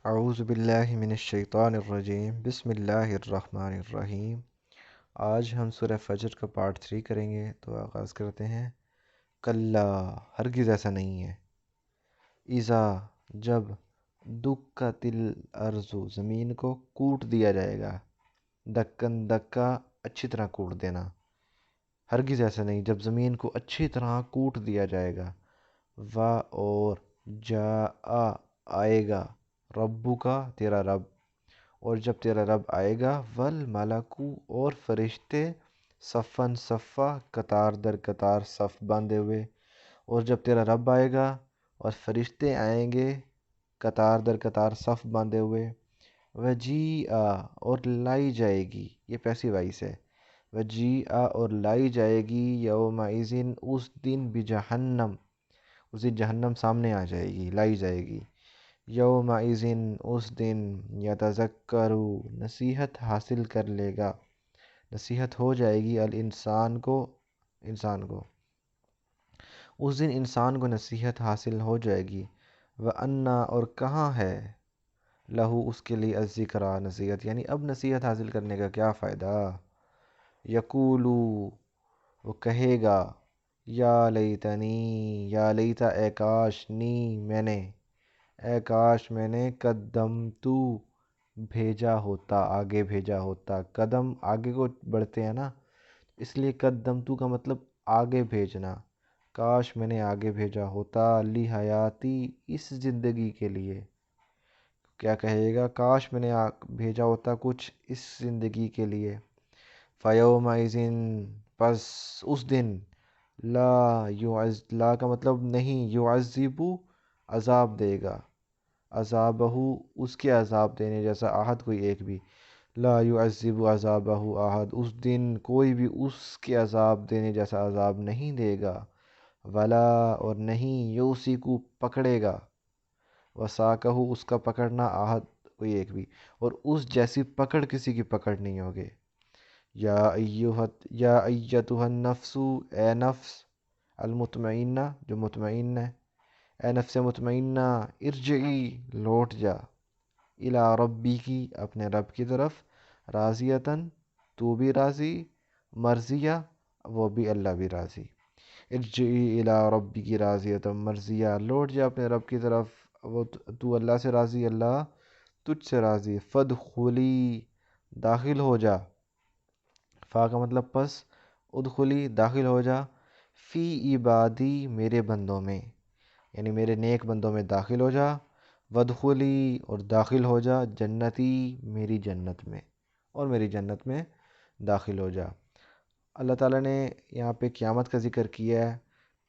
اعوذ باللہ من الشیطان الرجیم بسم اللہ الرحمن الرحیم۔ آج ہم سورہ فجر کا پارٹ 3 کریں گے، تو آغاز کرتے ہیں۔ کلا، ہرگز ایسا نہیں ہے۔ اذا، جب، دکتل الارض، زمین کو کوٹ دیا جائے گا۔ دکن، دکا، اچھی طرح کوٹ دینا۔ ہرگز ایسا نہیں جب زمین کو اچھی طرح کوٹ دیا جائے گا۔ اور جاء، آئے گا، ربو کا، تیرا رب، اور جب تیرا رب آئے گا، والملکو، اور فرشتے، صفن صفا، قطار در قطار صف باندھے ہوئے، اور جب تیرا رب آئے گا اور فرشتے آئیں گے قطار در قطار صف باندھے ہوئے۔ وجیء، اور لائی جائے گی، یہ پیسیو وائس ہے۔ وجیء، اور لائی جائے گی، یومئذ، اس دن، بجہنم، اس دن جہنم سامنے آ جائے گی، لائی جائے گی۔ یومئذ، اس دن، یتذکر، نصیحت حاصل کر لے گا، نصیحت ہو جائے گی، الانسان کو، انسان کو، اس دن انسان کو نصیحت حاصل ہو جائے گی۔ وَأَنَّا، اور کہاں ہے، لہو، اس کے لیے، الذکریٰ، نصیحت، یعنی اب نصیحت حاصل کرنے کا کیا فائدہ۔ یقولو، وہ کہے گا، یا لیتنی، یا لیتا، اے کاش، نی، میں نے، اے کاش میں نے، قدمتو، بھیجا ہوتا، آگے بھیجا ہوتا۔ قدم آگے کو بڑھتے ہیں نا، اس لیے قدمتو کا مطلب آگے بھیجنا۔ کاش میں نے آگے بھیجا ہوتا، لی حیاتی، اس زندگی کے لیے۔ کیا کہے گا، کاش میں نے بھیجا ہوتا کچھ اس زندگی کے لیے۔ فیومئذ، پس اس دن، لا کا مطلب نہیں، یعذبو، عذاب دے گا، عذابہ، اس کے عذاب دینے جیسا، احد کوئی ایک بھی، لا یعذب عذابہ احد، اس دن کوئی بھی اس کے عذاب دینے جیسا عذاب نہیں دے گا۔ ولا، اور نہیں، یوسیکو، پکڑے گا، وساکہ، اس کا پکڑنا، احد کوئی ایک بھی، اور اس جیسی پکڑ کسی کی پکڑ نہیں ہوگی۔ یا ایتھا النفس، اے نفس، المطمئنہ، جو مطمئن ہے، اے نفس مطمئنہ، ارجعی، لوٹ جا، الی ربی کی، اپنے رب کی طرف، راضیتاً، تو بھی راضی، مرضیہ، وہ بھی، اللہ بھی راضی۔ ارجعی الی ربی کی، راضیتاً مرضیہ، لوٹ جا اپنے رب کی طرف، وہ تو اللہ سے راضی، اللہ تجھ سے راضی۔ فادخلی، داخل ہو جا، فا کا مطلب پس، ادخلی، داخل ہو جا، فی عبادی، میرے بندوں میں، یعنی میرے نیک بندوں میں داخل ہو جا۔ ودخلی، اور داخل ہو جا، جنتی، میری جنت میں، اور میری جنت میں داخل ہو جا۔ اللہ تعالیٰ نے یہاں پہ قیامت کا ذکر کیا ہے۔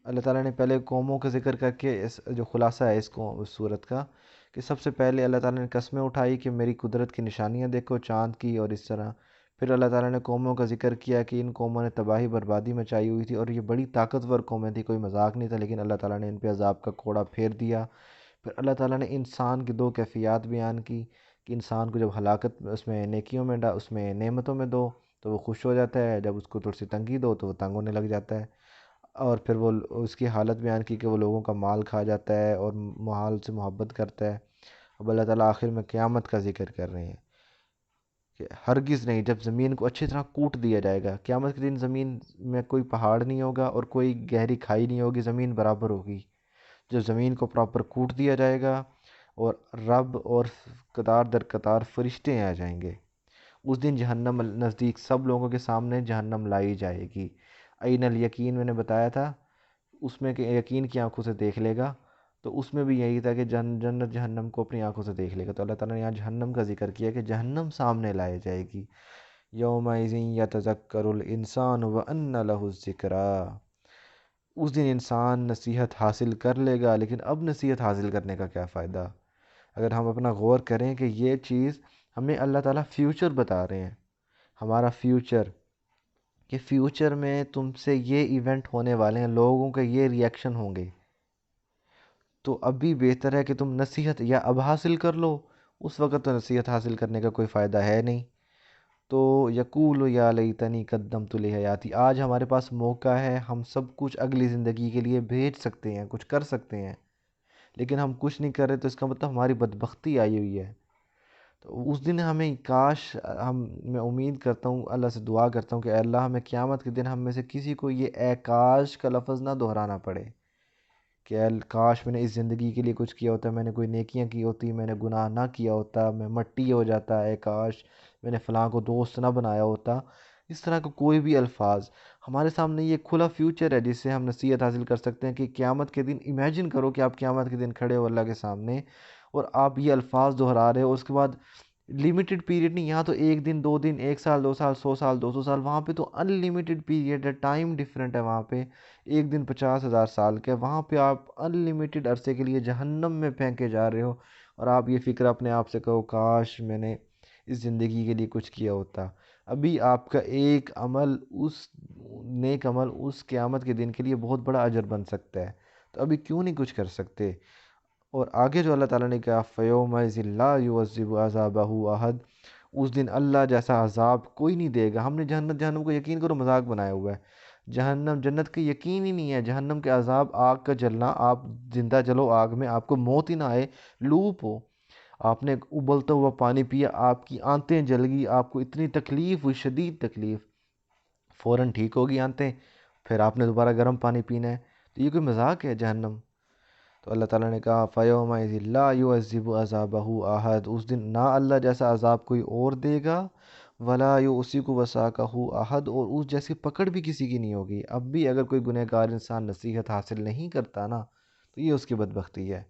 اللہ تعالیٰ نے پہلے قوموں کا ذکر کر کے، اس جو خلاصہ ہے اس صورت کا، کہ سب سے پہلے اللہ تعالیٰ نے قسمیں اٹھائی کہ میری قدرت کی نشانیاں دیکھو، چاند کی، اور اس طرح پھر اللہ تعالیٰ نے قوموں کا ذکر کیا کہ ان قوموں نے تباہی بربادی مچائی ہوئی تھی، اور یہ بڑی طاقتور قومیں تھیں، کوئی مذاق نہیں تھا، لیکن اللہ تعالیٰ نے ان پہ عذاب کا کوڑا پھیر دیا۔ پھر اللہ تعالیٰ نے انسان کی دو کیفیات بیان کی، کہ انسان کو جب ہلاکت اس میں نیکیوں میں اس میں نعمتوں میں دو تو وہ خوش ہو جاتا ہے، جب اس کو تھوڑی سی تنگی دو تو وہ تنگ ہونے لگ جاتا ہے۔ اور پھر وہ اس کی حالت بیان کی کہ وہ لوگوں کا مال کھا جاتا ہے اور محال سے محبت کرتا ہے۔ اب اللہ تعالیٰ آخر میں قیامت کا ذکر کر رہے ہیں کہ ہرگز نہیں، جب زمین کو اچھی طرح کوٹ دیا جائے گا، قیامت کے دن زمین میں کوئی پہاڑ نہیں ہوگا اور کوئی گہری کھائی نہیں ہوگی، زمین برابر ہوگی۔ جب زمین کو پراپر کوٹ دیا جائے گا اور رب اور قطار در قطار فرشتے آ جائیں گے، اس دن جہنم نزدیک، سب لوگوں کے سامنے جہنم لائی جائے گی۔ عین الیقین میں نے بتایا تھا، اس میں کہ یقین کی آنکھوں سے دیکھ لے گا، تو اس میں بھی یہی تھا کہ جنت جہنم کو اپنی آنکھوں سے دیکھ لے گا۔ تو اللہ تعالیٰ نے یہاں جہنم کا ذکر کیا کہ جہنم سامنے لائی جائے گی۔ یومئذ یتذکر الانسان وانى له الذکریٰ، اس دن انسان نصیحت حاصل کر لے گا، لیکن اب نصیحت حاصل کرنے کا کیا فائدہ۔ اگر ہم اپنا غور کریں کہ یہ چیز ہمیں اللہ تعالیٰ فیوچر بتا رہے ہیں، ہمارا فیوچر، کہ فیوچر میں تم سے یہ ایونٹ ہونے والے ہیں، لوگوں کے یہ ریئیکشن ہوں گے، تو اب بھی بہتر ہے کہ تم نصیحت یا اب حاصل کر لو، اس وقت تو نصیحت حاصل کرنے کا کوئی فائدہ ہے نہیں۔ تو یقول یا لیتنی قدمت لحیاتی، آج ہمارے پاس موقع ہے، ہم سب کچھ اگلی زندگی کے لیے بھیج سکتے ہیں، کچھ کر سکتے ہیں، لیکن ہم کچھ نہیں کر رہے، تو اس کا مطلب ہماری بدبختی آئی ہوئی ہے۔ تو اس دن ہمیں کاش میں امید کرتا ہوں، اللہ سے دعا کرتا ہوں کہ اے اللہ ہمیں قیامت کے دن ہم میں سے کسی کو یہ اے کاش کا لفظ نہ دہرانا پڑے، کہ اے کاش میں نے اس زندگی کے لیے کچھ کیا ہوتا، میں نے کوئی نیکیاں کی ہوتی، میں نے گناہ نہ کیا ہوتا، میں مٹی ہو جاتا، اے کاش میں نے فلاں کو دوست نہ بنایا ہوتا۔ اس طرح کا کوئی بھی الفاظ ہمارے سامنے، یہ کھلا فیوچر ہے جس سے ہم نصیحت حاصل کر سکتے ہیں کہ قیامت کے دن امیجن کرو کہ آپ قیامت کے دن کھڑے ہو اللہ کے سامنے، اور آپ یہ الفاظ دہرا رہے ہو، اس کے بعد لمیٹڈ پیریڈ نہیں، یہاں تو ایک دن، دو دن، ایک سال، دو سال، 100 سال، 200 سال، وہاں پہ تو ان لمیٹڈ پیریڈ ہے، ٹائم ڈیفرنٹ ہے وہاں پہ، ایک دن 50,000 سال کے، وہاں پہ آپ ان لمیٹڈ عرصے کے لیے جہنم میں پھینکے جا رہے ہو، اور آپ یہ فکر اپنے آپ سے کرو کاش میں نے اس زندگی کے لیے کچھ کیا ہوتا۔ ابھی آپ کا ایک عمل، اس نیک عمل اس قیامت کے دن کے لیے بہت بڑا اجر بن سکتا ہے، تو ابھی کیوں نہیں کچھ کر سکتے؟ اور آگے جو اللہ تعالیٰ نے کہا فَيَوْمَئِذٍ لَا يُعَذِّبُ عَذَابَهُ أَحَدٌ، اس دن اللہ جیسا عذاب کوئی نہیں دے گا۔ ہم نے جہنم کو یقین کرو مذاق بنایا ہوا ہے، جہنم جنت کا یقین ہی نہیں ہے، جہنم کے عذاب، آگ کا جلنا، آپ زندہ جلو آگ میں، آپ کو موت ہی نہ آئے، لوپ ہو، آپ نے ابلتا ہوا پانی پیا، آپ کی آنتیں جل گئی، آپ کو اتنی تکلیف ہوئی، شدید تکلیف، فوراً ٹھیک ہوگی آنتیں، پھر آپ نے دوبارہ گرم پانی پینا ہے، تو یہ کوئی مذاق ہے جہنم؟ تو اللہ تعالیٰ نے کہا فَيَوْمَئِذٍ لَا يُعَذِّبُ عَذَابَهُ أَحَدٌ، اس دن نہ اللہ جیسا عذاب کوئی اور دے گا، وَلَا يُؤْثِقُ وَثَاقَهُ أَحَدٌ، اور اس جیسی پکڑ بھی کسی کی نہیں ہوگی۔ اب بھی اگر کوئی گنہ گار انسان نصیحت حاصل نہیں کرتا نا، تو یہ اس کی بدبختی ہے۔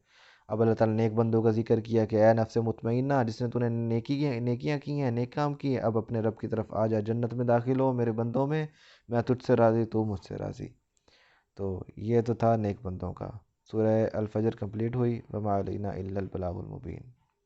اب اللہ تعالیٰ نے نیک بندوں کا ذکر کیا کہ اے نفس مطمئنہ، جس نے تو نے نیکیاں کی ہیں، نیک کام کیے، اب اپنے رب کی طرف آ جا، جنت میں داخل ہو میرے بندوں میں، میں تجھ سے راضی، تو مجھ سے راضی۔ تو یہ تو تھا نیک بندوں کا۔ سورہ الفجر کمپلیٹ ہوئی، وما علینا الا البلاغ المبین۔